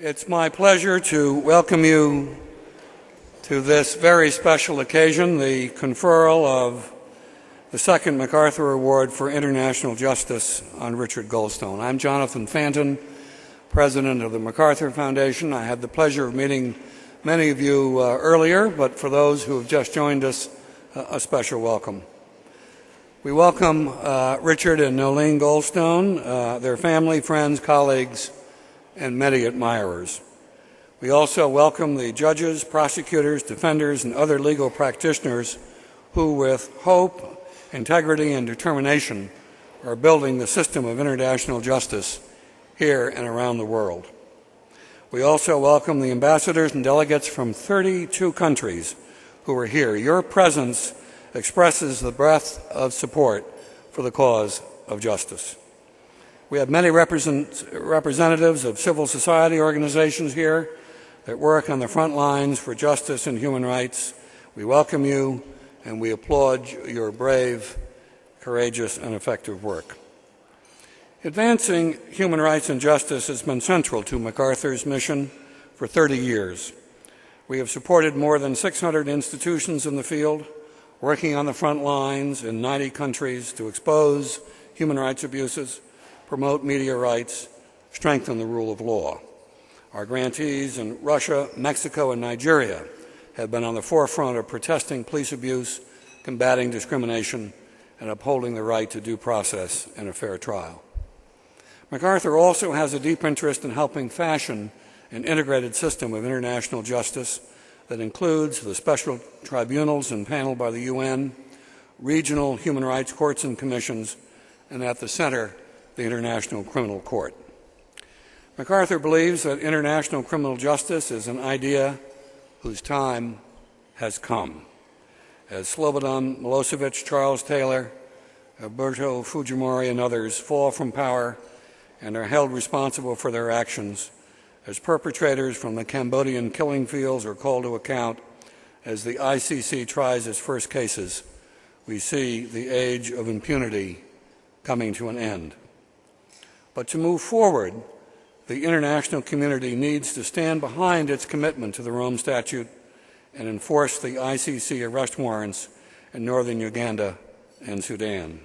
It's my pleasure to welcome you to this very special occasion, the conferral of the second MacArthur Award for International Justice on Richard Goldstone. I'm Jonathan Fanton, president of the MacArthur Foundation. I had the pleasure of meeting many of you earlier, but for those who have just joined us, a special welcome. We welcome Richard and Nolene Goldstone, their family, friends, colleagues, and many admirers. We also welcome the judges, prosecutors, defenders, and other legal practitioners who, with hope, integrity, and determination, are building the system of international justice here and around the world. We also welcome the ambassadors and delegates from 32 countries who are here. Your presence expresses the breadth of support for the cause of justice. We have many representatives of civil society organizations here that work on the front lines for justice and human rights. We welcome you and we applaud your brave, courageous, and effective work. Advancing human rights and justice has been central to MacArthur's mission for 30 years. We have supported more than 600 institutions in the field, working on the front lines in 90 countries to expose human rights abuses, promote media rights, strengthen the rule of law. Our grantees in Russia, Mexico, and Nigeria have been on the forefront of protesting police abuse, combating discrimination, and upholding the right to due process and a fair trial. MacArthur also has a deep interest in helping fashion an integrated system of international justice that includes the special tribunals impaneled by the UN, regional human rights courts and commissions, and at the center, the International Criminal Court. MacArthur believes that international criminal justice is an idea whose time has come. As Slobodan Milosevic, Charles Taylor, Alberto Fujimori, and others fall from power and are held responsible for their actions, as perpetrators from the Cambodian killing fields are called to account, as the ICC tries its first cases, we see the age of impunity coming to an end. But to move forward, the international community needs to stand behind its commitment to the Rome Statute and enforce the ICC arrest warrants in northern Uganda and Sudan.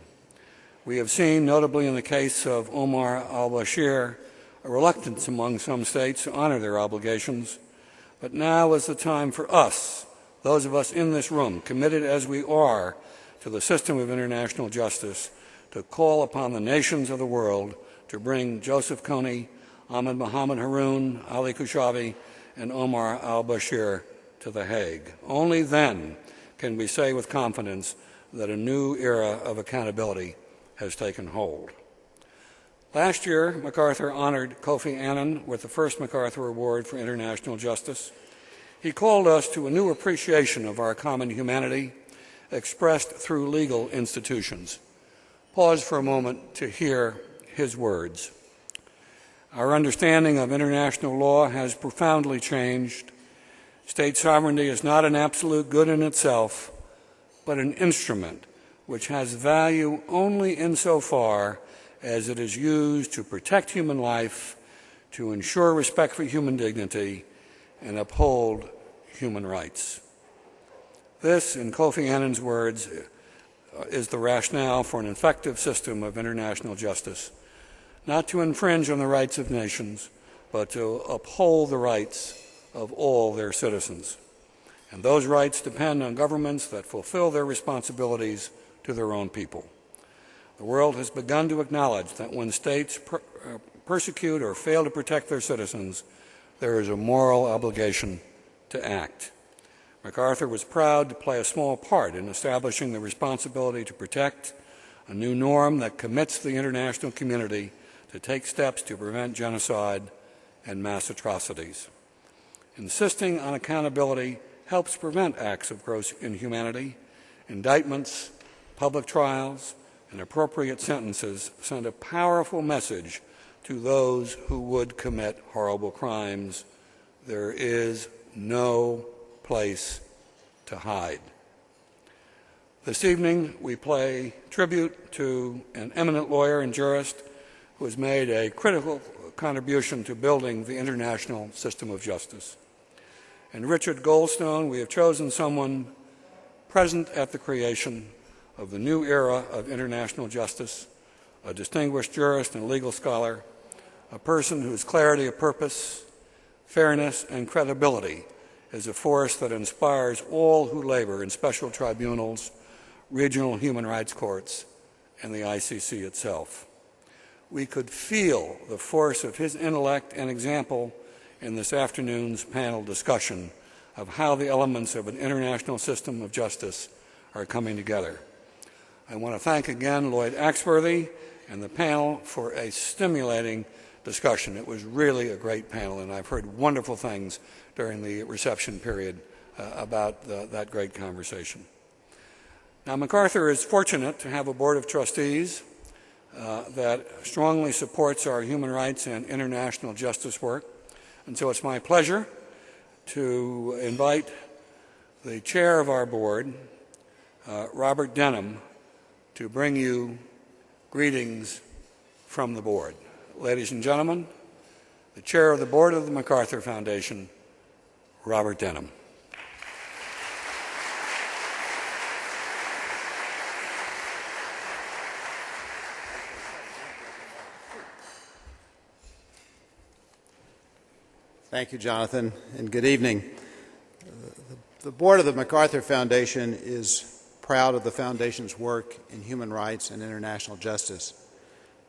We have seen, notably in the case of Omar al-Bashir, a reluctance among some states to honor their obligations, but now is the time for us, those of us in this room, committed as we are to the system of international justice, to call upon the nations of the world to bring Joseph Kony, Ahmed Mohamed Haroun, Ali Khashoggi, and Omar al-Bashir to the Hague. Only then can we say with confidence that a new era of accountability has taken hold. Last year, MacArthur honored Kofi Annan with the first MacArthur Award for International Justice. He called us to a new appreciation of our common humanity expressed through legal institutions. Pause for a moment to hear his words. Our understanding of international law has profoundly changed. State sovereignty is not an absolute good in itself, but an instrument which has value only insofar as it is used to protect human life, to ensure respect for human dignity, and uphold human rights. This, in Kofi Annan's words, is the rationale for an effective system of international justice, not to infringe on the rights of nations, but to uphold the rights of all their citizens. And those rights depend on governments that fulfill their responsibilities to their own people. The world has begun to acknowledge that when states persecute or fail to protect their citizens, there is a moral obligation to act. MacArthur was proud to play a small part in establishing the responsibility to protect, a new norm that commits the international community to take steps to prevent genocide and mass atrocities. Insisting on accountability helps prevent acts of gross inhumanity. Indictments, public trials, and appropriate sentences send a powerful message to those who would commit horrible crimes. There is no place to hide. This evening, we pay tribute to an eminent lawyer and jurist who has made a critical contribution to building the international system of justice. And Richard Goldstone, we have chosen someone present at the creation of the new era of international justice, a distinguished jurist and legal scholar, a person whose clarity of purpose, fairness, and credibility is a force that inspires all who labor in special tribunals, regional human rights courts, and the ICC itself. We could feel the force of his intellect and example in this afternoon's panel discussion of how the elements of an international system of justice are coming together. I want to thank again Lloyd Axworthy and the panel for a stimulating discussion. It was really a great panel, and I've heard wonderful things during the reception period about that great conversation. Now, MacArthur is fortunate to have a board of trustees that strongly supports our human rights and international justice work, and so it's my pleasure to invite the chair of our board, Robert Denham, to bring you greetings from the board. Ladies and gentlemen, the chair of the board of the MacArthur Foundation, Robert Denham. Thank you, Jonathan, and good evening. The board of the MacArthur Foundation is proud of the Foundation's work in human rights and international justice.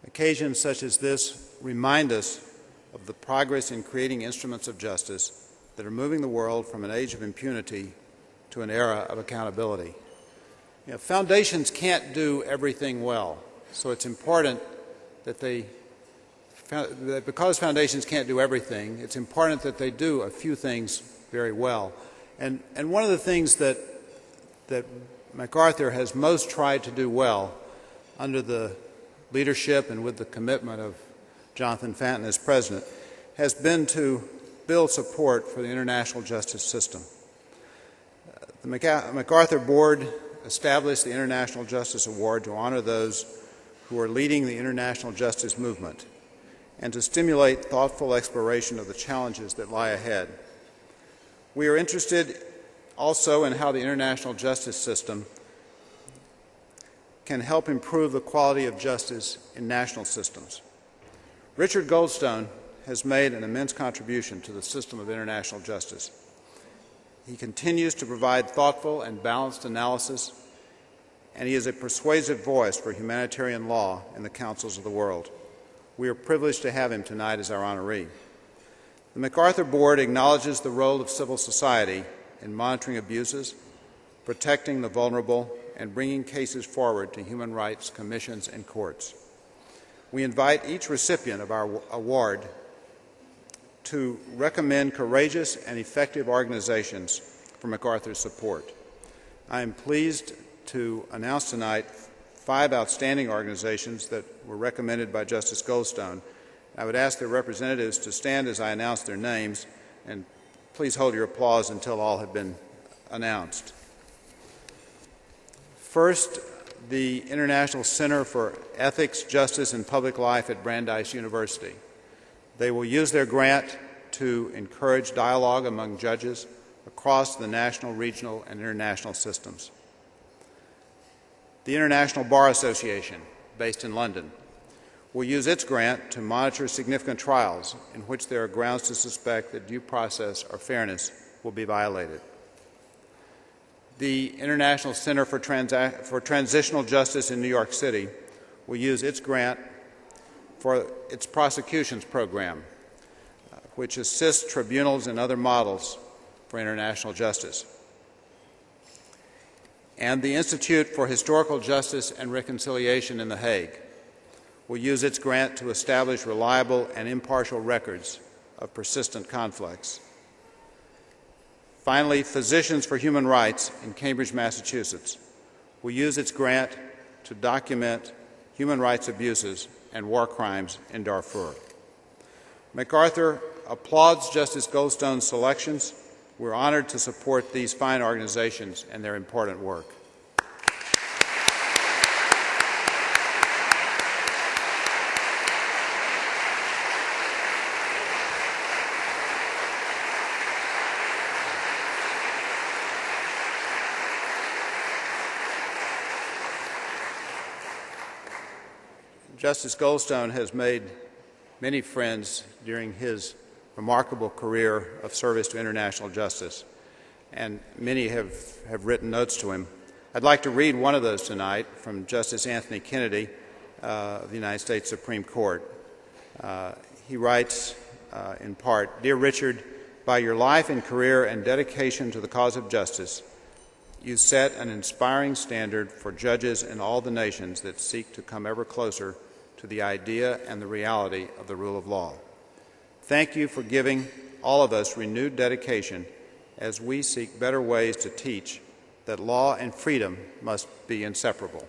Occasions such as this remind us of the progress in creating instruments of justice that are moving the world from an age of impunity to an era of accountability. Foundations can't do everything well, so it's important that because foundations can't do everything, it's important that they do a few things very well. And one of the things that MacArthur has most tried to do well under the leadership and with the commitment of Jonathan Fanton as president has been to build support for the international justice system. The MacArthur board established the International Justice Award to honor those who are leading the international justice movement and to stimulate thoughtful exploration of the challenges that lie ahead. We are interested also in how the international justice system can help improve the quality of justice in national systems. Richard Goldstone has made an immense contribution to the system of international justice. He continues to provide thoughtful and balanced analysis, and he is a persuasive voice for humanitarian law in the councils of the world. We are privileged to have him tonight as our honoree. The MacArthur Board acknowledges the role of civil society in monitoring abuses, protecting the vulnerable, and bringing cases forward to human rights commissions and courts. We invite each recipient of our award to recommend courageous and effective organizations for MacArthur's support. I am pleased to announce tonight 5 outstanding organizations that were recommended by Justice Goldstone. I would ask their representatives to stand as I announce their names, and please hold your applause until all have been announced. First, the International Center for Ethics, Justice, and Public Life at Brandeis University. They will use their grant to encourage dialogue among judges across the national, regional, and international systems. The International Bar Association, based in London, will use its grant to monitor significant trials in which there are grounds to suspect that due process or fairness will be violated. The International Center for Transitional Justice in New York City will use its grant for its prosecutions program, which assists tribunals and other models for international justice. And the Institute for Historical Justice and Reconciliation in The Hague will use its grant to establish reliable and impartial records of persistent conflicts. Finally, Physicians for Human Rights in Cambridge, Massachusetts will use its grant to document human rights abuses and war crimes in Darfur. MacArthur applauds Justice Goldstone's selections. We're honored to support these fine organizations and their important work. Justice Goldstone has made many friends during his remarkable career of service to international justice, and many have written notes to him. I'd like to read one of those tonight from Justice Anthony Kennedy of the United States Supreme Court. He writes in part, "Dear Richard, by your life and career and dedication to the cause of justice, you set an inspiring standard for judges in all the nations that seek to come ever closer to the idea and the reality of the rule of law. Thank you for giving all of us renewed dedication as we seek better ways to teach that law and freedom must be inseparable."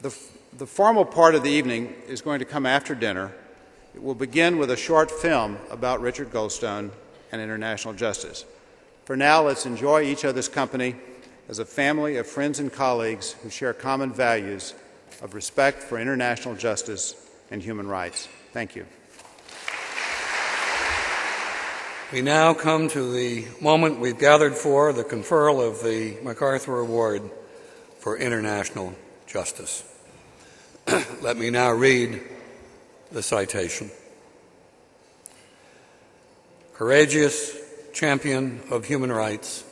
The formal part of the evening is going to come after dinner. It will begin with a short film about Richard Goldstone and international justice. For now, let's enjoy each other's company as a family of friends and colleagues who share common values of respect for international justice and human rights. Thank you. We now come to the moment we've gathered for, the conferral of the MacArthur Award for International Justice. Let me now read the citation. Courageous champion of human rights,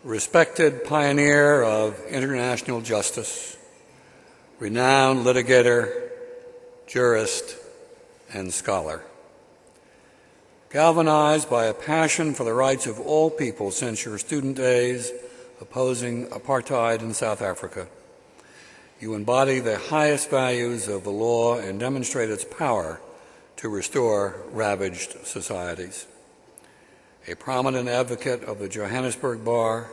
respected pioneer of international justice, renowned litigator, jurist, and scholar. Galvanized by a passion for the rights of all people since your student days opposing apartheid in South Africa, you embody the highest values of the law and demonstrate its power to restore ravaged societies. A prominent advocate of the Johannesburg Bar,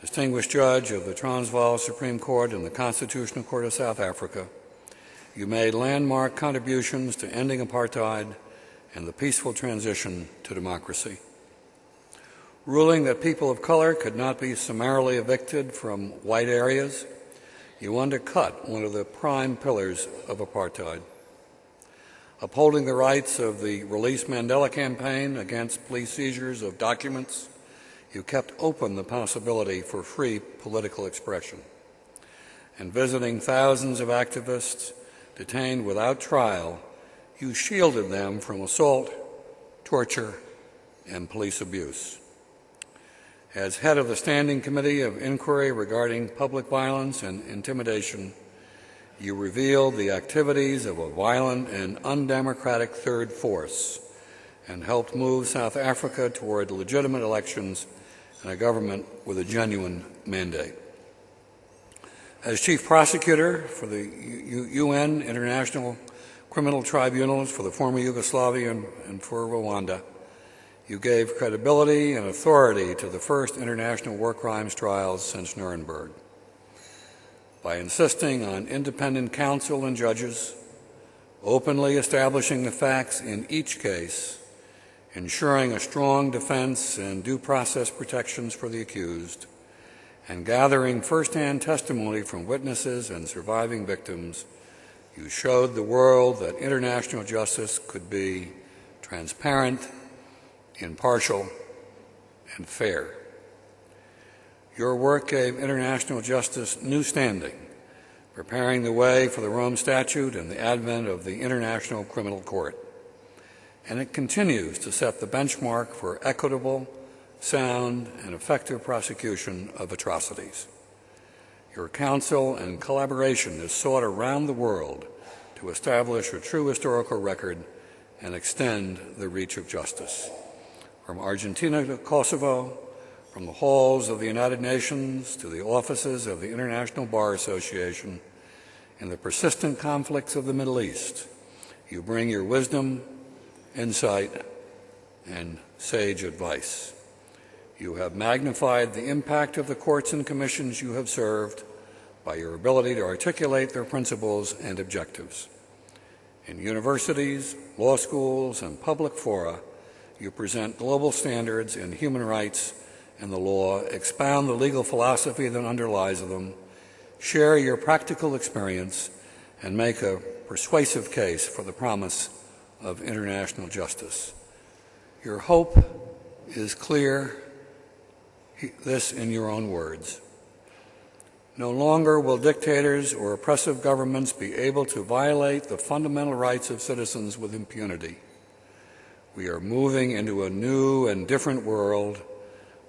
distinguished judge of the Transvaal Supreme Court and the Constitutional Court of South Africa, you made landmark contributions to ending apartheid and the peaceful transition to democracy. Ruling that people of color could not be summarily evicted from white areas, you undercut one of the prime pillars of apartheid. Upholding the rights of the Release Mandela campaign against police seizures of documents, you kept open the possibility for free political expression. And visiting thousands of activists detained without trial, you shielded them from assault, torture, and police abuse. As head of the Standing Committee of Inquiry regarding public violence and intimidation, you revealed the activities of a violent and undemocratic third force and helped move South Africa toward legitimate elections and a government with a genuine mandate. As chief prosecutor for the UN International Criminal Tribunals for the former Yugoslavia and for Rwanda, you gave credibility and authority to the first international war crimes trials since Nuremberg. By insisting on independent counsel and judges, openly establishing the facts in each case, ensuring a strong defense and due process protections for the accused, and gathering firsthand testimony from witnesses and surviving victims, you showed the world that international justice could be transparent, impartial, and fair. Your work gave international justice new standing, preparing the way for the Rome Statute and the advent of the International Criminal Court. And it continues to set the benchmark for equitable, sound, and effective prosecution of atrocities. Your counsel and collaboration is sought around the world to establish a true historical record and extend the reach of justice. From Argentina to Kosovo, from the halls of the United Nations to the offices of the International Bar Association, in the persistent conflicts of the Middle East, you bring your wisdom, insight, and sage advice. You have magnified the impact of the courts and commissions you have served by your ability to articulate their principles and objectives. In universities, law schools, and public fora, you present global standards in human rights and the law, expound the legal philosophy that underlies them, share your practical experience, and make a persuasive case for the promise of international justice. Your hope is clear, this in your own words. No longer will dictators or oppressive governments be able to violate the fundamental rights of citizens with impunity. We are moving into a new and different world.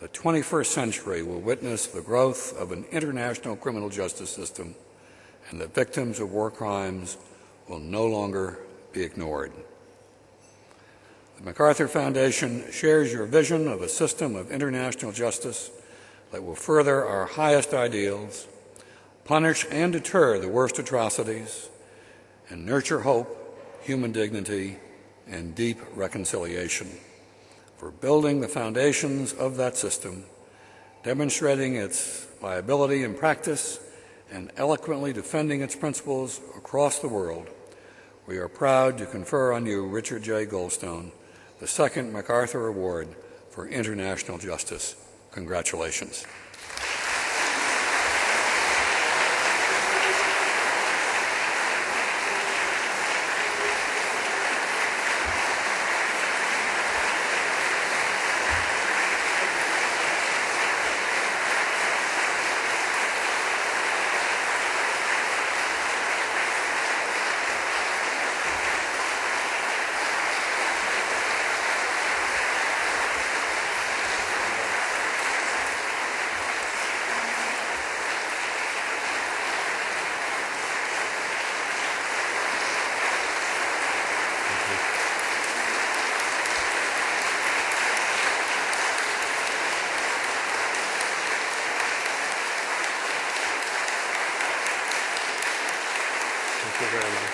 The 21st century will witness the growth of an international criminal justice system, and the victims of war crimes will no longer be ignored. The MacArthur Foundation shares your vision of a system of international justice that will further our highest ideals, punish and deter the worst atrocities, and nurture hope, human dignity, and deep reconciliation. For building the foundations of that system, demonstrating its viability in practice, and eloquently defending its principles across the world, we are proud to confer on you, Richard J. Goldstone, the second MacArthur Award for International Justice. Congratulations. Thank you very much.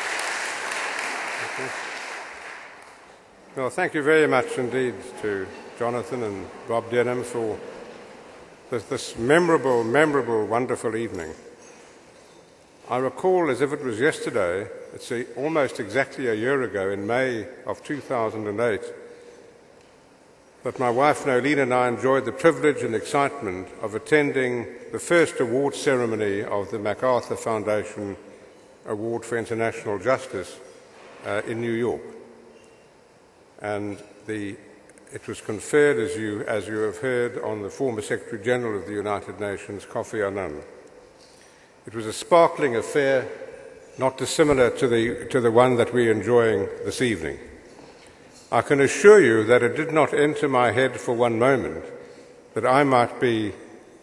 Well, thank you very much indeed to Jonathan and Bob Denham for this memorable, wonderful evening. I recall as if it was yesterday, it's almost exactly a year ago, in May of 2008, that my wife Nolene and I enjoyed the privilege and excitement of attending the first award ceremony of the MacArthur Foundation Award for International Justice in New York. And it was conferred, as you have heard, on the former Secretary General of the United Nations, Kofi Annan. It was a sparkling affair, not dissimilar to the one that we're enjoying this evening. I can assure you that it did not enter my head for one moment that I might be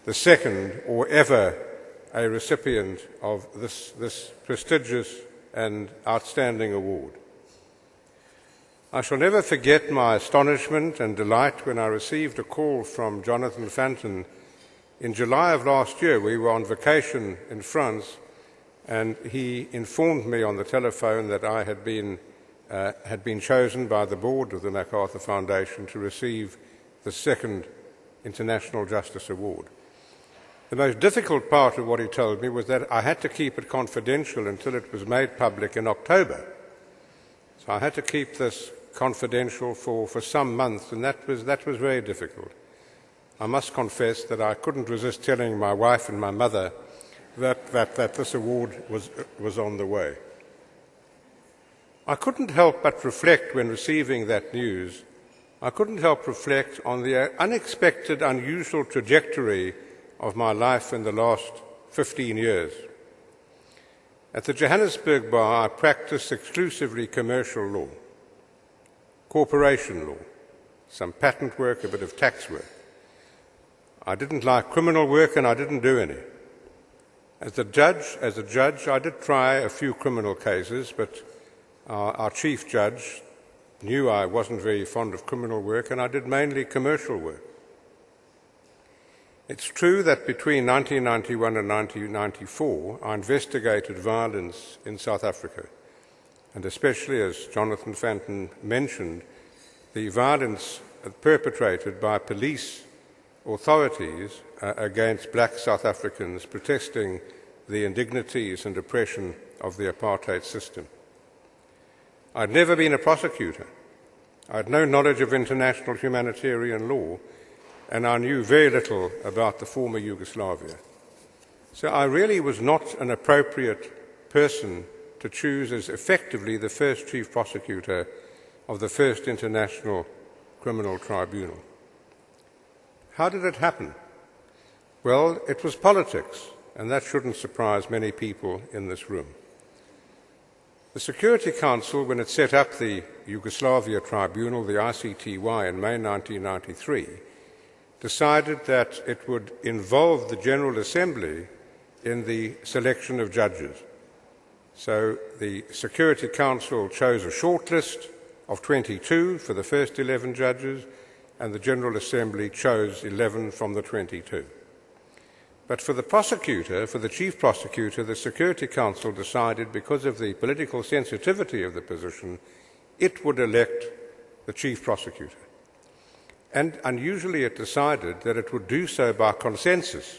the second or ever a recipient of this prestigious and outstanding award. I shall never forget my astonishment and delight when I received a call from Jonathan Fanton in July of last year. We were on vacation in France, and he informed me on the telephone that I had been chosen by the board of the MacArthur Foundation to receive the second International Justice Award. The most difficult part of what he told me was that I had to keep it confidential until it was made public in October. So I had to keep this confidential for some months, and that was very difficult. I must confess that I couldn't resist telling my wife and my mother that this award was on the way. I couldn't help but reflect when receiving that news. I couldn't help reflect on the unexpected, unusual trajectory of my life in the last 15 years. At the Johannesburg Bar, I practiced exclusively commercial law, corporation law, some patent work, a bit of tax work. I didn't like criminal work, and I didn't do any. As a judge, I did try a few criminal cases, but our chief judge knew I wasn't very fond of criminal work, and I did mainly commercial work. It's true that between 1991 and 1994, I investigated violence in South Africa, and especially, as Jonathan Fanton mentioned, the violence perpetrated by police authorities against black South Africans protesting the indignities and oppression of the apartheid system. I'd never been a prosecutor. I had no knowledge of international humanitarian law, and I knew very little about the former Yugoslavia. So I really was not an appropriate person to choose as effectively the first chief prosecutor of the first International Criminal Tribunal. How did it happen? Well, it was politics. and that shouldn't surprise many people in this room. The Security Council, when it set up the Yugoslavia Tribunal, the ICTY, in May 1993, decided that it would involve the General Assembly in the selection of judges. So the Security Council chose a shortlist of 22 for the first 11 judges, and the General Assembly chose 11 from the 22. But for the prosecutor, for the chief prosecutor, the Security Council decided, because of the political sensitivity of the position, it would elect the chief prosecutor. And unusually it decided that it would do so by consensus.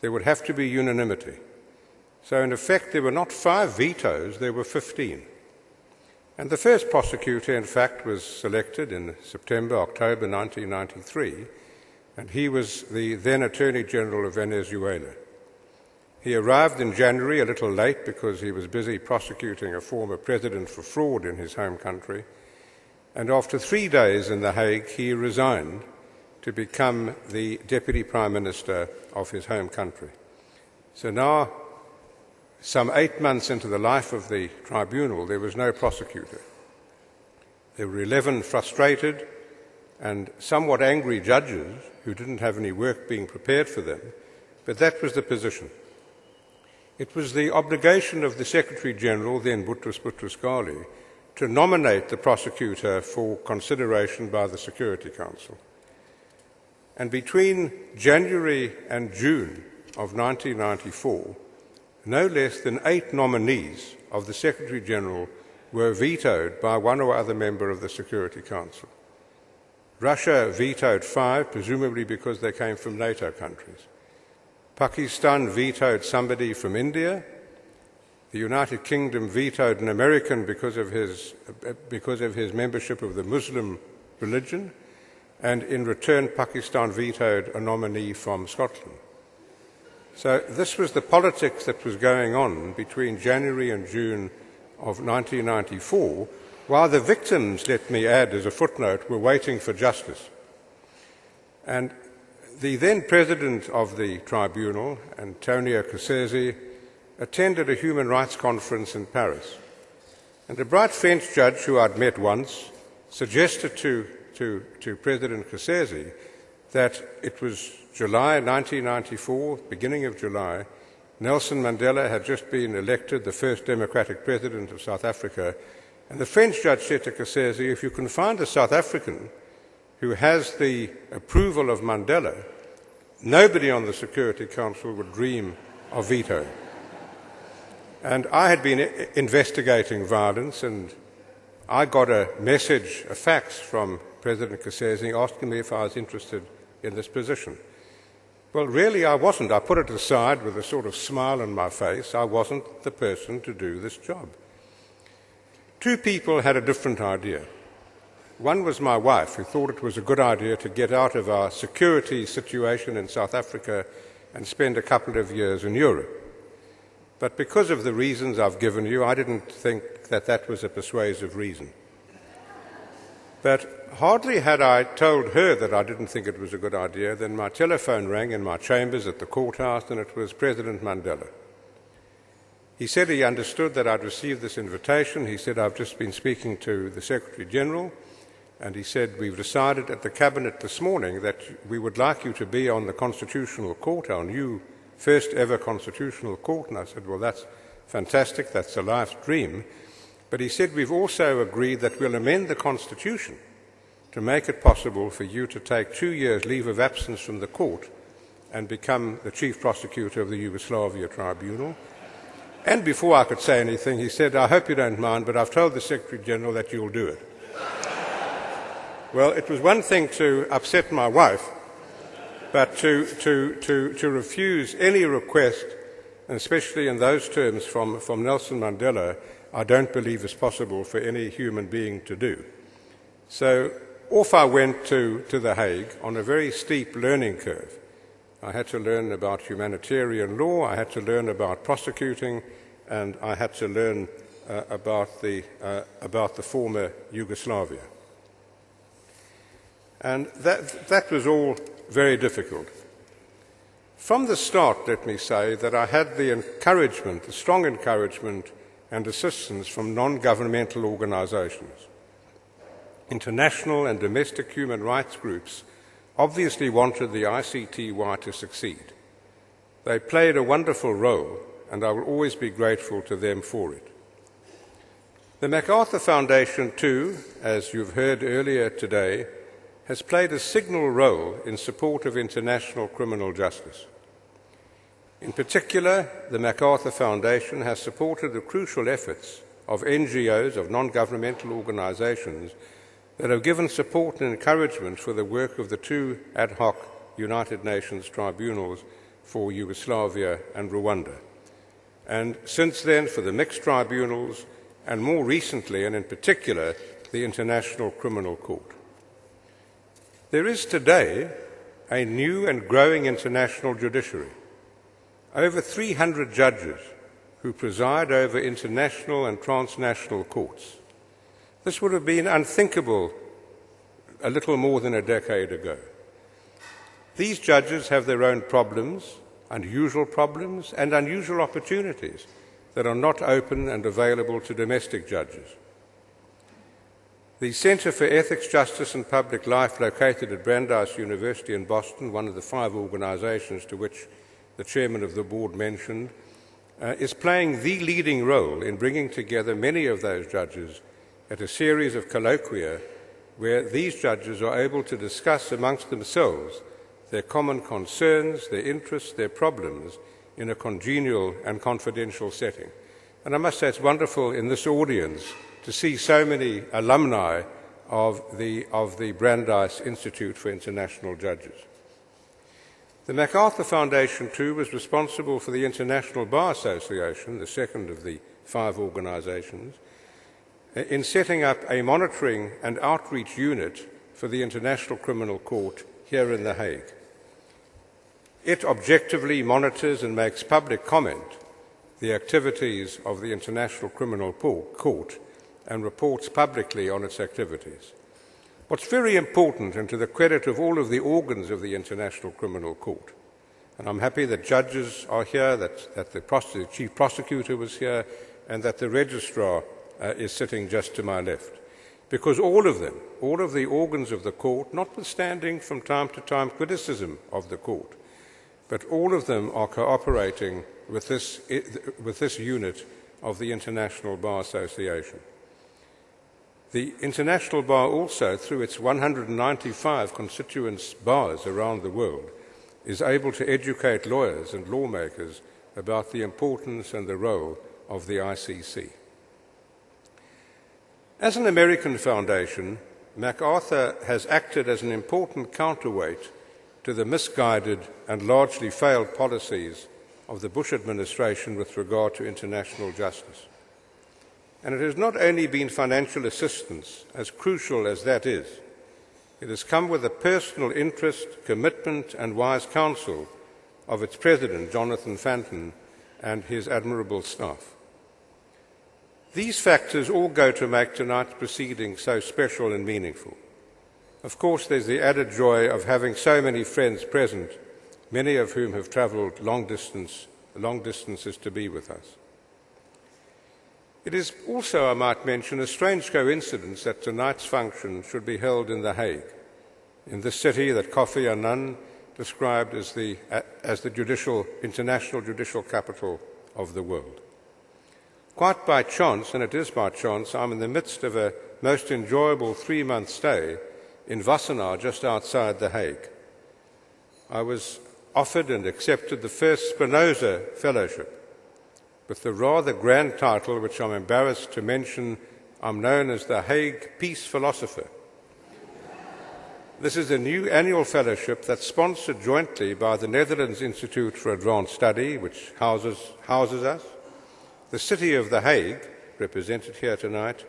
There would have to be unanimity. So in effect there were not 5 vetoes, there were 15. And the first prosecutor, in fact, was selected in September, October 1993, and he was the then Attorney General of Venezuela. He arrived in January a little late because he was busy prosecuting a former president for fraud in his home country, and after 3 days in The Hague, he resigned to become the Deputy Prime Minister of his home country. So now, some 8 months into the life of the tribunal, there was no prosecutor. There were 11 frustrated and somewhat angry judges who didn't have any work being prepared for them, but that was the position. It was the obligation of the Secretary-General, then Boutros Boutros-Ghali, to nominate the prosecutor for consideration by the Security Council. And between January and June of 1994, no less than 8 nominees of the Secretary-General were vetoed by one or other member of the Security Council. Russia vetoed 5, presumably because they came from NATO countries. Pakistan vetoed somebody from India. The United Kingdom vetoed an American because of his membership of the Muslim religion. And in return, Pakistan vetoed a nominee from Scotland. So this was the politics that was going on between January and June of 1994, while the victims, let me add as a footnote, were waiting for justice. And the then president of the tribunal, Antonio Cassese, attended a human rights conference in Paris. And a bright French judge who I'd met once suggested to President Cassese that it was July 1994, beginning of July, Nelson Mandela had just been elected the first democratic president of South Africa, and the French judge said to Cassese, if you can find a South African who has the approval of Mandela, nobody on the Security Council would dream of vetoing. And I had been investigating violence, and I got a message, a fax from President Cassese asking me if I was interested in this position. Well, really I wasn't. I put it aside with a sort of smile on my face. I wasn't the person to do this job. 2 people had a different idea. One was my wife, who thought it was a good idea to get out of our security situation in South Africa and spend a couple of years in Europe. But because of the reasons I've given you, I didn't think that that was a persuasive reason. But hardly had I told her that I didn't think it was a good idea, then my telephone rang in my chambers at the courthouse, and it was President Mandela. He said he understood that I'd received this invitation. He said, I've just been speaking to the Secretary-General, and he said, we've decided at the Cabinet this morning that we would like you to be on the Constitutional Court, our new first ever Constitutional Court. And I said, well, that's fantastic, that's a life's dream. But he said, we've also agreed that we'll amend the Constitution to make it possible for you to take 2 years leave of absence from the court and become the chief prosecutor of the Yugoslavia Tribunal. And before I could say anything, he said, I hope you don't mind, but I've told the Secretary-General that you'll do it. Well, it was one thing to upset my wife, but to refuse any request, and especially in those terms from Nelson Mandela, I don't believe is possible for any human being to do. So off I went to The Hague on a very steep learning curve. I had to learn about humanitarian law, I had to learn about prosecuting, and I had to learn about the former Yugoslavia. And that was all very difficult. From the start, let me say that I had the strong encouragement and assistance from non-governmental organisations. International and domestic human rights groups obviously wanted the ICTY to succeed. They played a wonderful role, and I will always be grateful to them for it. The MacArthur Foundation, too, as you've heard earlier today, has played a signal role in support of international criminal justice. In particular, the MacArthur Foundation has supported the crucial efforts of NGOs, of non-governmental organisations, that have given support and encouragement for the work of the two ad hoc United Nations tribunals for Yugoslavia and Rwanda. And since then, for the mixed tribunals, and more recently, and in particular, the International Criminal Court. There is today a new and growing international judiciary. Over 300 judges who preside over international and transnational courts. This would have been unthinkable a little more than a decade ago. These judges have their own problems, and unusual opportunities that are not open and available to domestic judges. The Centre for Ethics, Justice and Public Life, located at Brandeis University in Boston, one of the 5 organisations to which the chairman of the board mentioned, is playing the leading role in bringing together many of those judges at a series of colloquia where these judges are able to discuss amongst themselves their common concerns, their interests, their problems in a congenial and confidential setting. And I must say it's wonderful in this audience to see so many alumni of the Brandeis Institute for International Judges. The MacArthur Foundation, too, was responsible for the International Bar Association, the second of the 5 organisations, in setting up a monitoring and outreach unit for the International Criminal Court here in The Hague. It objectively monitors and makes public comment the activities of the International Criminal Court and reports publicly on its activities. What's very important, and to the credit of all of the organs of the International Criminal Court, and I'm happy that judges are here, that the chief prosecutor was here, and that the registrar is sitting just to my left, because all of the organs of the court, notwithstanding from time to time criticism of the court, but all of them are cooperating with this unit of the International Bar Association. The International Bar also, through its 195 constituent bars around the world, is able to educate lawyers and lawmakers about the importance and the role of the ICC. As an American foundation, MacArthur has acted as an important counterweight to the misguided and largely failed policies of the Bush administration with regard to international justice. And it has not only been financial assistance, as crucial as that is, it has come with the personal interest, commitment and wise counsel of its president, Jonathan Fanton, and his admirable staff. These factors all go to make tonight's proceeding so special and meaningful. Of course, there's the added joy of having so many friends present, many of whom have travelled long distances to be with us. It is also, I might mention, a strange coincidence that tonight's function should be held in The Hague, in this city that Kofi Annan described as the international judicial capital of the world. Quite by chance, and it is by chance, I'm in the midst of a most enjoyable 3-month stay in Wassenaar, just outside The Hague. I was offered and accepted the first Spinoza Fellowship, with the rather grand title, which I'm embarrassed to mention. I'm known as the Hague Peace Philosopher. This is a new annual fellowship that's sponsored jointly by the Netherlands Institute for Advanced Study, which houses us, the City of The Hague, represented here tonight,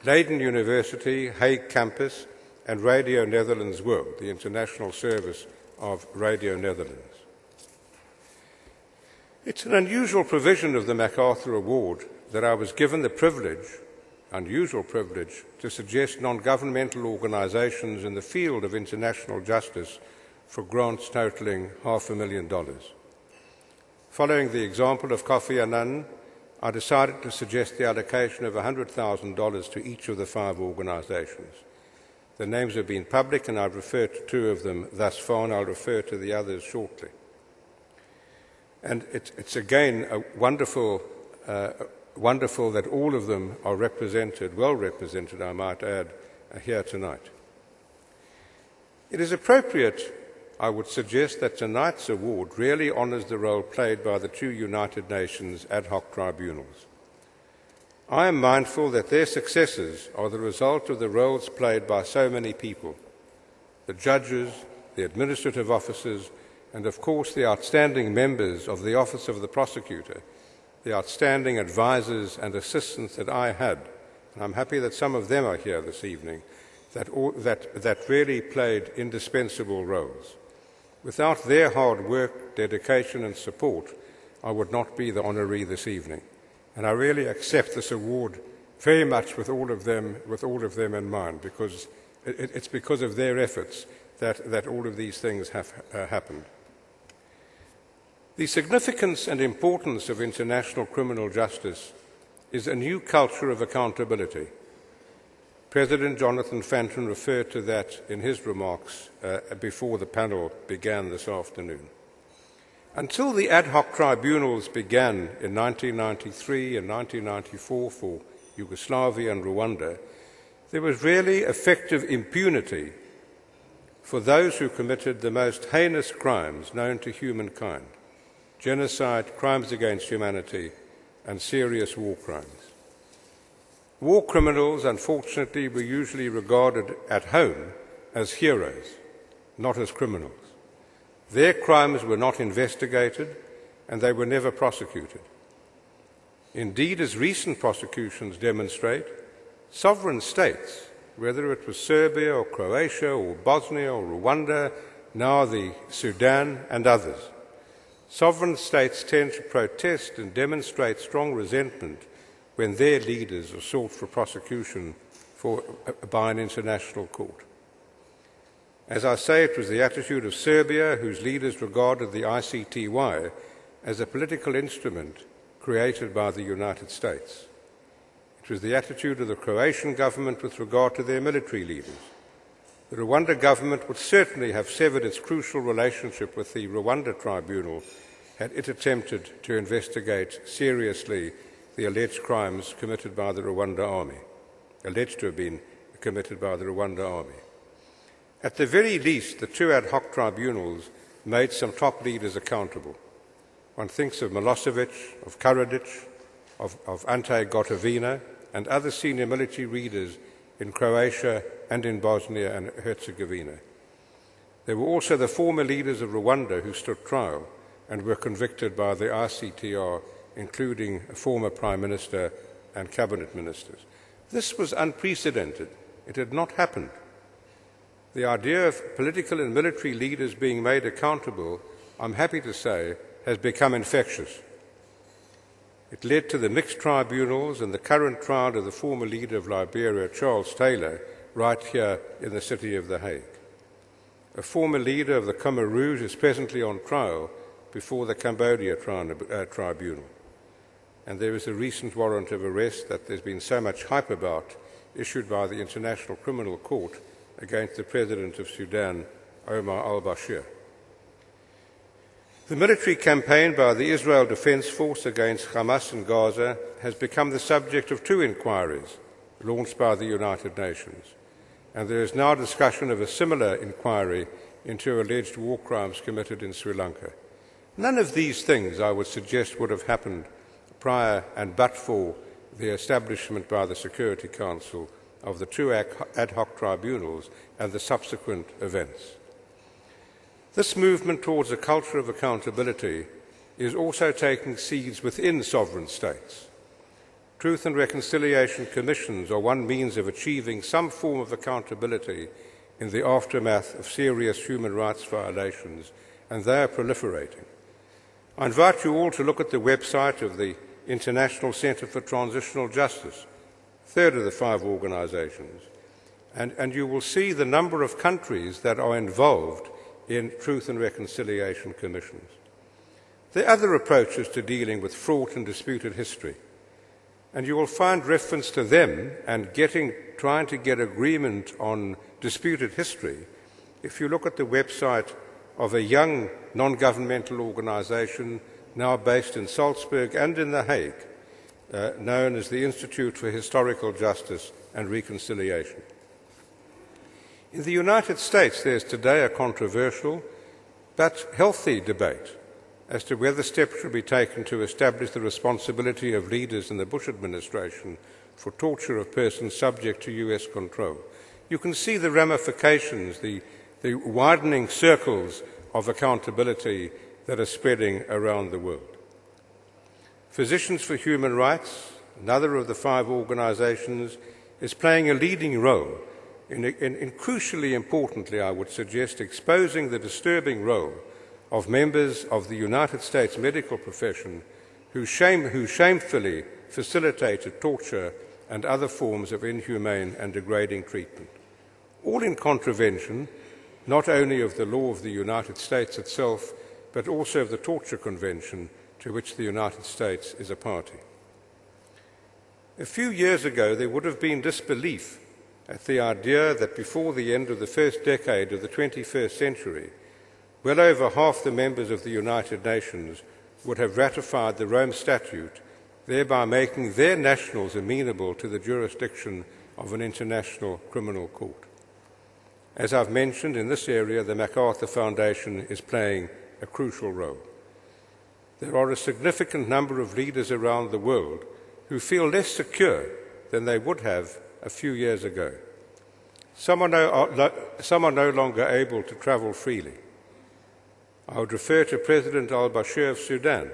Leiden University, Hague Campus, and Radio Netherlands World, the international service of Radio Netherlands. It's an unusual provision of the MacArthur Award that I was given the unusual privilege, to suggest non-governmental organisations in the field of international justice for grants totaling $500,000. Following the example of Kofi Annan, I decided to suggest the allocation of $100,000 to each of the 5 organizations. The names have been public, and I've referred to 2 of them thus far, and I'll refer to the others shortly. And it's again wonderful that all of them are represented, well represented, I might add, here tonight. It is appropriate, I would suggest, that tonight's award really honours the role played by the 2 United Nations ad hoc tribunals. I am mindful that their successes are the result of the roles played by so many people, the judges, the administrative officers, and of course the outstanding members of the Office of the Prosecutor, the outstanding advisors and assistants that I had, and I'm happy that some of them are here this evening, that really played indispensable roles. Without their hard work, dedication and support, I would not be the honoree this evening. And I really accept this award very much with all of them in mind, because it's because of their efforts that all of these things have happened. The significance and importance of international criminal justice is a new culture of accountability. President Jonathan Fenton referred to that in his remarks before the panel began this afternoon. Until the ad hoc tribunals began in 1993 and 1994 for Yugoslavia and Rwanda, there was really effective impunity for those who committed the most heinous crimes known to humankind: genocide, crimes against humanity, and serious war crimes. War criminals, unfortunately, were usually regarded at home as heroes, not as criminals. Their crimes were not investigated, and they were never prosecuted. Indeed, as recent prosecutions demonstrate, sovereign states, whether it was Serbia or Croatia or Bosnia or Rwanda, now the Sudan and others, sovereign states tend to protest and demonstrate strong resentment when their leaders are sought for prosecution by an international court. As I say, it was the attitude of Serbia, whose leaders regarded the ICTY as a political instrument created by the United States. It was the attitude of the Croatian government with regard to their military leaders. The Rwanda government would certainly have severed its crucial relationship with the Rwanda tribunal had it attempted to investigate seriously the alleged crimes committed by the Rwanda army, alleged to have been committed by the Rwanda army. At the very least, the 2 ad hoc tribunals made some top leaders accountable. One thinks of Milosevic, of Karadzic, of Ante Gotovina, and other senior military leaders in Croatia and in Bosnia and Herzegovina. There were also the former leaders of Rwanda who stood trial and were convicted by the ICTR, including a former Prime Minister and cabinet ministers. This was unprecedented. It had not happened. The idea of political and military leaders being made accountable, I'm happy to say, has become infectious. It led to the mixed tribunals and the current trial of the former leader of Liberia, Charles Taylor, right here in the city of The Hague. A former leader of the Khmer Rouge is presently on trial before the Cambodia tribunal. And there is a recent warrant of arrest that there's been so much hype about, issued by the International Criminal Court against the President of Sudan, Omar al-Bashir. The military campaign by the Israel Defense Force against Hamas in Gaza has become the subject of 2 inquiries launched by the United Nations, and there is now discussion of a similar inquiry into alleged war crimes committed in Sri Lanka. None of these things, I would suggest, would have happened prior and but for the establishment by the Security Council of the 2 ad hoc tribunals and the subsequent events. This movement towards a culture of accountability is also taking seeds within sovereign states. Truth and reconciliation commissions are one means of achieving some form of accountability in the aftermath of serious human rights violations, and they are proliferating. I invite you all to look at the website of the International Centre for Transitional Justice, 3rd of the 5 organizations, and you will see the number of countries that are involved in Truth and Reconciliation Commissions. There are other approaches to dealing with fraught and disputed history, and you will find reference to them and trying to get agreement on disputed history if you look at the website of a young non-governmental organisation now based in Salzburg and in The Hague, known as the Institute for Historical Justice and Reconciliation. In the United States, there is today a controversial but healthy debate as to whether steps should be taken to establish the responsibility of leaders in the Bush administration for torture of persons subject to US control. You can see the ramifications, the widening circles of accountability that are spreading around the world. Physicians for Human Rights, another of the 5 organizations, is playing a leading role in crucially importantly, I would suggest, exposing the disturbing role of members of the United States medical profession who shamefully facilitated torture and other forms of inhumane and degrading treatment, all in contravention not only of the law of the United States itself, but also of the Torture Convention to which the United States is a party. A few years ago, there would have been disbelief at the idea that before the end of the first decade of the 21st century, well over half the members of the United Nations would have ratified the Rome Statute, thereby making their nationals amenable to the jurisdiction of an international criminal court. As I've mentioned, in this area, the MacArthur Foundation is playing a crucial role. There are a significant number of leaders around the world who feel less secure than they would have a few years ago. Some are no longer able to travel freely. I would refer to President al-Bashir of Sudan.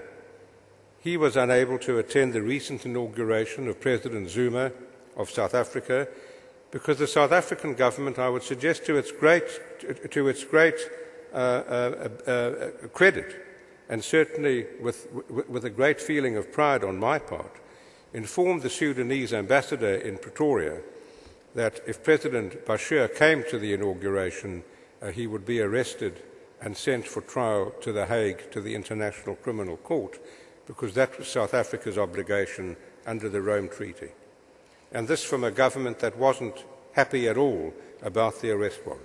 He was unable to attend the recent inauguration of President Zuma of South Africa because the South African government, I would suggest to its great credit, and certainly with a great feeling of pride on my part, informed the Sudanese ambassador in Pretoria that if President Bashir came to the inauguration, he would be arrested and sent for trial to The Hague, to the International Criminal Court, because that was South Africa's obligation under the Rome Treaty. And this from a government that wasn't happy at all about the arrest warrant.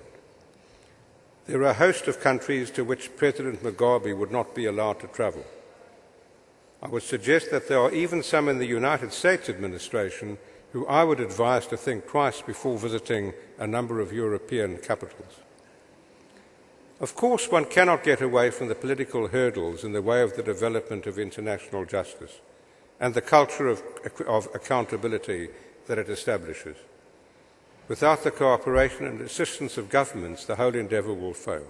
There are a host of countries to which President Mugabe would not be allowed to travel. I would suggest that there are even some in the United States administration who I would advise to think twice before visiting a number of European capitals. Of course, one cannot get away from the political hurdles in the way of the development of international justice and the culture of accountability that it establishes. Without the cooperation and assistance of governments, the whole endeavour will fail.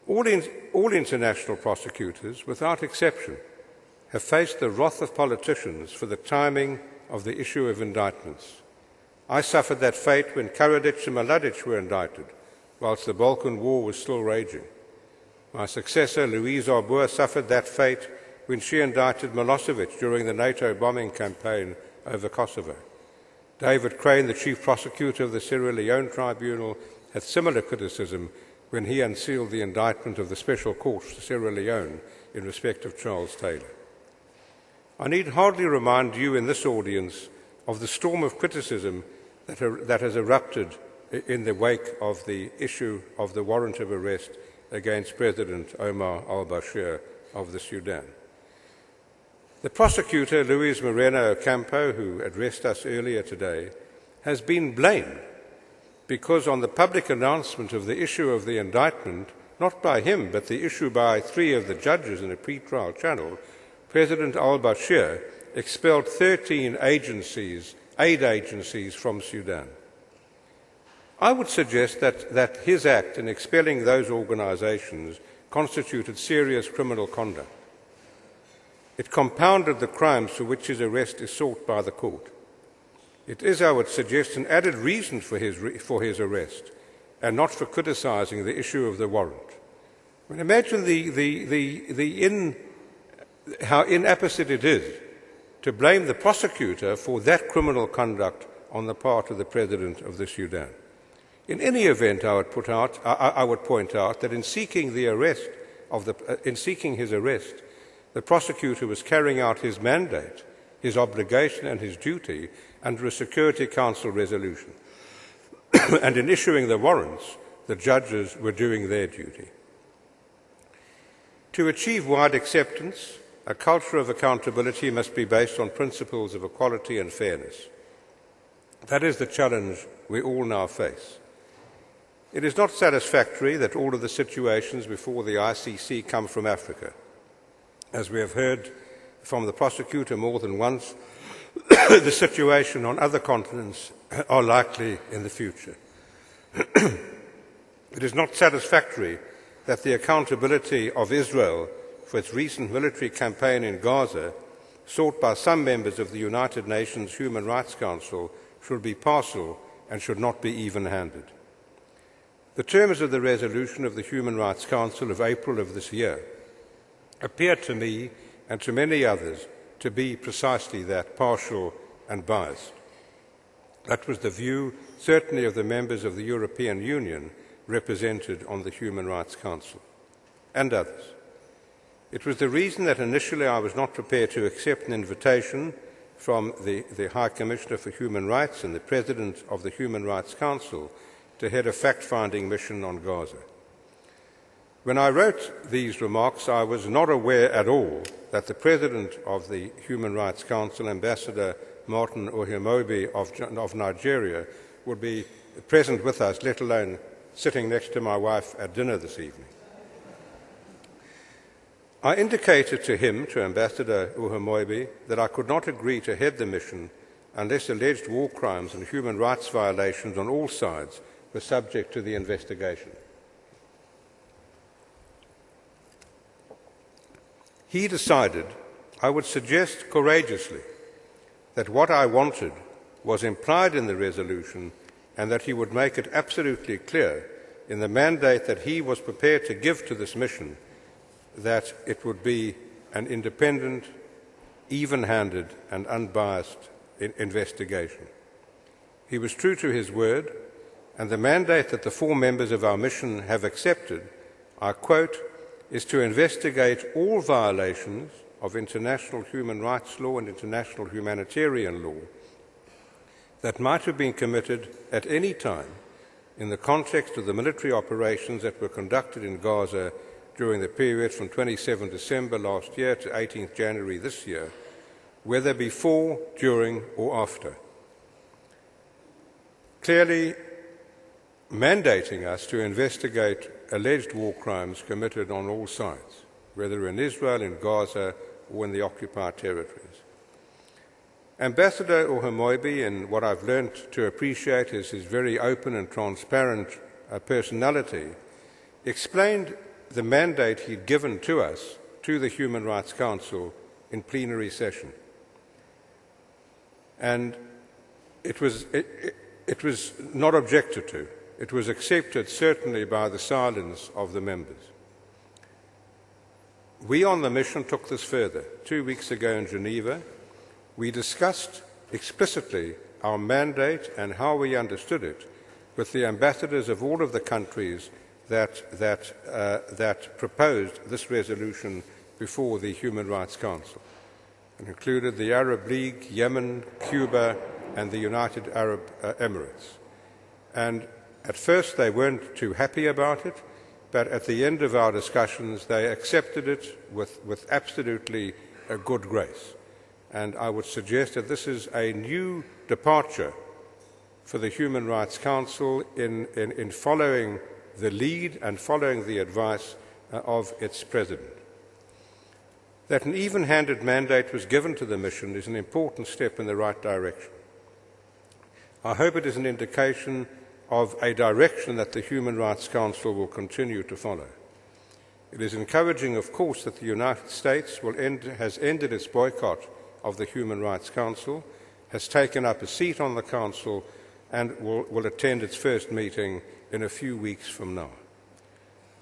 All international prosecutors, without exception, have faced the wrath of politicians for the timing of the issue of indictments. I suffered that fate when Karadzic and Mladic were indicted, whilst the Balkan War was still raging. My successor, Louise Arbour, suffered that fate when she indicted Milosevic during the NATO bombing campaign over Kosovo. David Crane, the chief prosecutor of the Sierra Leone Tribunal, had similar criticism when he unsealed the indictment of the Special Court for Sierra Leone in respect of Charles Taylor. I need hardly remind you in this audience of the storm of criticism that has erupted in the wake of the issue of the warrant of arrest against President Omar al-Bashir of the Sudan. The prosecutor, Luis Moreno Ocampo, who addressed us earlier today, has been blamed because on the public announcement of the issue of the indictment, not by him, but the issue by 3 of the judges in a pre-trial channel, President al-Bashir expelled 13 aid agencies from Sudan. I would suggest that his act in expelling those organizations constituted serious criminal conduct. It compounded the crimes for which his arrest is sought by the court. It is, I would suggest, an added reason for his arrest, and not for criticizing the issue of the warrant. I mean, imagine how inapposite it is to blame the prosecutor for that criminal conduct on the part of the President of the Sudan. In any event, I would point out that in seeking his arrest, the prosecutor was carrying out his mandate, his obligation and his duty under a Security Council resolution. And in issuing the warrants, the judges were doing their duty. To achieve wide acceptance, a culture of accountability must be based on principles of equality and fairness. That is the challenge we all now face. It is not satisfactory that all of the situations before the ICC come from Africa. As we have heard from the prosecutor more than once, the situation on other continents are likely in the future. It is not satisfactory that the accountability of Israel for its recent military campaign in Gaza, sought by some members of the United Nations Human Rights Council, should be partial and should not be even-handed. The terms of the resolution of the Human Rights Council of April of this year appear to me and to many others to be precisely that, partial and biased. That was the view, certainly, of the members of the European Union represented on the Human Rights Council, and others. It was the reason that initially I was not prepared to accept an invitation from the High Commissioner for Human Rights and the President of the Human Rights Council to head a fact-finding mission on Gaza. When I wrote these remarks, I was not aware at all that the President of the Human Rights Council, Ambassador Martin Ohiamobi of Nigeria, would be present with us, let alone sitting next to my wife at dinner this evening. I indicated to him, to Ambassador Ohiamobi, that I could not agree to head the mission unless alleged war crimes and human rights violations on all sides were subject to the investigation. He decided I would suggest courageously that what I wanted was implied in the resolution and that he would make it absolutely clear in the mandate that he was prepared to give to this mission that it would be an independent, even-handed and unbiased investigation. He was true to his word, and the mandate that the 4 members of our mission have accepted, I quote, is to investigate all violations of international human rights law and international humanitarian law that might have been committed at any time in the context of the military operations that were conducted in Gaza during the period from 27 December last year to 18th January this year, whether before, during, or after. Clearly mandating us to investigate alleged war crimes committed on all sides, whether in Israel, in Gaza, or in the occupied territories. Ambassador Ohiamobi, in what I've learned to appreciate is his very open and transparent personality, explained the mandate he'd given to us, to the Human Rights Council, in plenary session. And it was not objected to. It was accepted certainly by the silence of the members. We on the mission took this further. 2 weeks ago in Geneva, we discussed explicitly our mandate and how we understood it with the ambassadors of all of the countries that proposed this resolution before the Human Rights Council. It included the Arab League, Yemen, Cuba, and the United Arab Emirates. And at first they weren't too happy about it, but at the end of our discussions they accepted it with absolutely a good grace. And I would suggest that this is a new departure for the Human Rights Council in following the lead and following the advice of its president. That an even-handed mandate was given to the mission is an important step in the right direction. I hope it is an indication of a direction that the Human Rights Council will continue to follow. It is encouraging, of course, that the United States has ended its boycott of the Human Rights Council, has taken up a seat on the Council, and will attend its first meeting in a few weeks from now.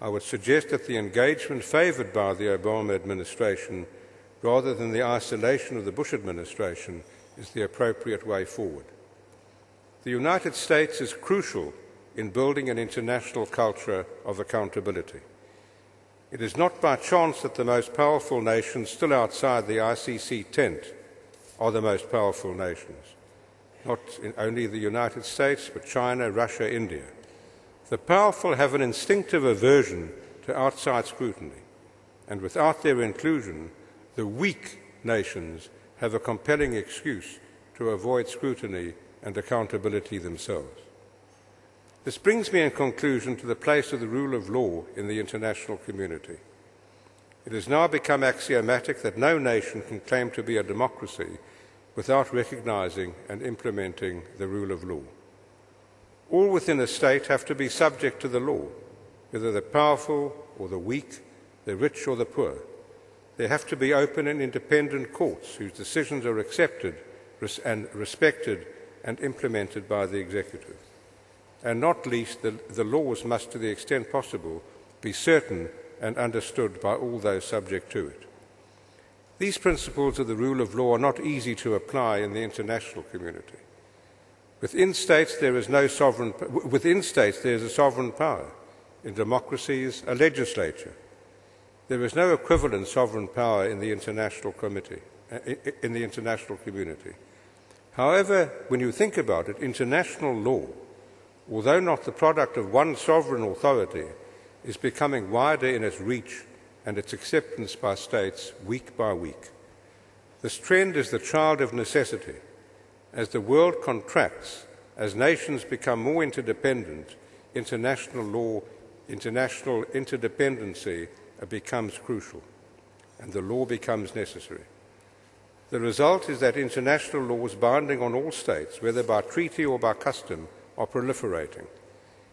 I would suggest that the engagement favoured by the Obama administration, rather than the isolation of the Bush administration, is the appropriate way forward. The United States is crucial in building an international culture of accountability. It is not by chance that the most powerful nations still outside the ICC tent are the most powerful nations. Not only the United States, but China, Russia, India. The powerful have an instinctive aversion to outside scrutiny, and without their inclusion, the weak nations have a compelling excuse to avoid scrutiny and accountability themselves. This brings me in conclusion to the place of the rule of law in the international community. It has now become axiomatic that no nation can claim to be a democracy without recognizing and implementing the rule of law. All within a state have to be subject to the law, whether the powerful or the weak, the rich or the poor. There have to be open and independent courts whose decisions are accepted and respected and implemented by the executive. And not least, the laws must, to the extent possible, be certain and understood by all those subject to it. These principles of the rule of law are not easy to apply in the international community. Within states there is a sovereign power. In democracies, a legislature. There is no equivalent sovereign power in the international community. However, when you think about it, international law, although not the product of one sovereign authority, is becoming wider in its reach and its acceptance by states week by week. This trend is the child of necessity. As the world contracts, as nations become more interdependent, international law, international interdependency becomes crucial, and the law becomes necessary. The result is that international laws binding on all states, whether by treaty or by custom, are proliferating.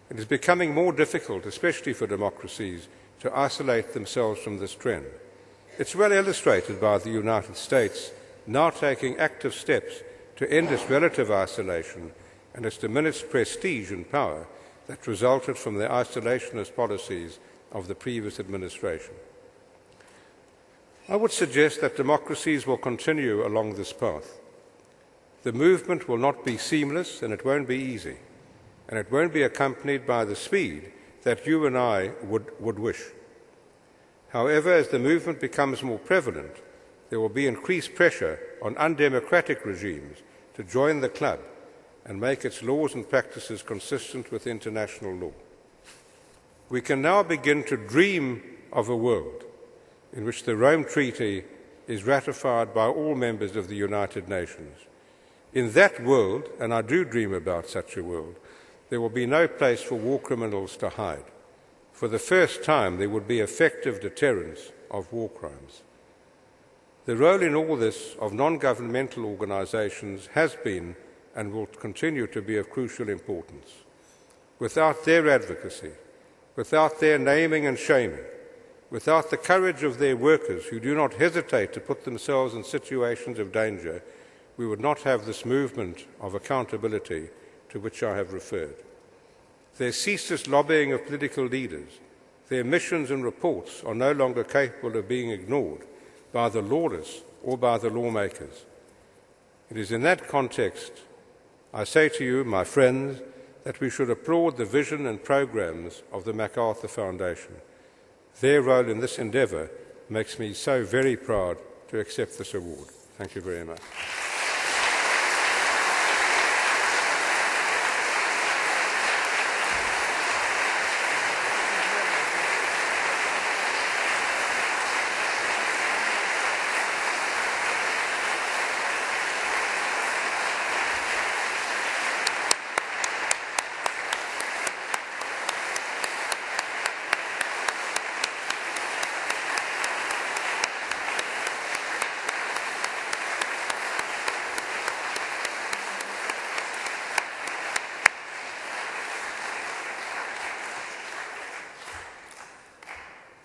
It is becoming more difficult, especially for democracies, to isolate themselves from this trend. It's well illustrated by the United States now taking active steps to end its relative isolation and its diminished prestige and power that resulted from the isolationist policies of the previous administration. I would suggest that democracies will continue along this path. The movement will not be seamless, and it won't be easy, and it won't be accompanied by the speed that you and I would wish. However, as the movement becomes more prevalent, there will be increased pressure on undemocratic regimes to join the club and make its laws and practices consistent with international law. We can now begin to dream of a world in which the Rome Treaty is ratified by all members of the United Nations. In that world, and I do dream about such a world, there will be no place for war criminals to hide. For the first time, there would be effective deterrence of war crimes. The role in all this of non-governmental organizations has been and will continue to be of crucial importance. Without their advocacy, without their naming and shaming, without the courage of their workers who do not hesitate to put themselves in situations of danger, we would not have this movement of accountability to which I have referred. Their ceaseless lobbying of political leaders, their missions and reports are no longer capable of being ignored by the lawless or by the lawmakers. It is in that context I say to you, my friends, that we should applaud the vision and programs of the MacArthur Foundation. Their role in this endeavour makes me so very proud to accept this award. Thank you very much.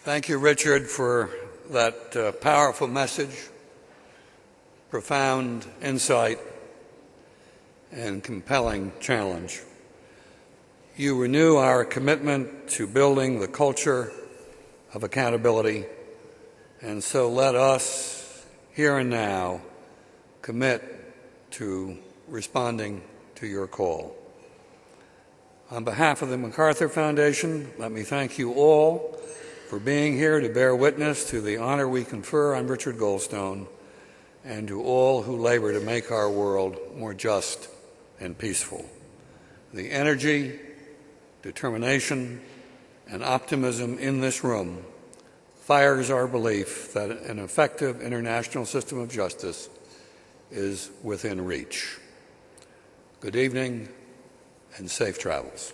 Thank you, Richard, for that powerful message, profound insight, and compelling challenge. You renew our commitment to building the culture of accountability, and so let us, here and now, commit to responding to your call. On behalf of the MacArthur Foundation, let me thank you all for being here to bear witness to the honor we confer on Richard Goldstone, and to all who labor to make our world more just and peaceful. The energy, determination, and optimism in this room fires our belief that an effective international system of justice is within reach. Good evening and safe travels.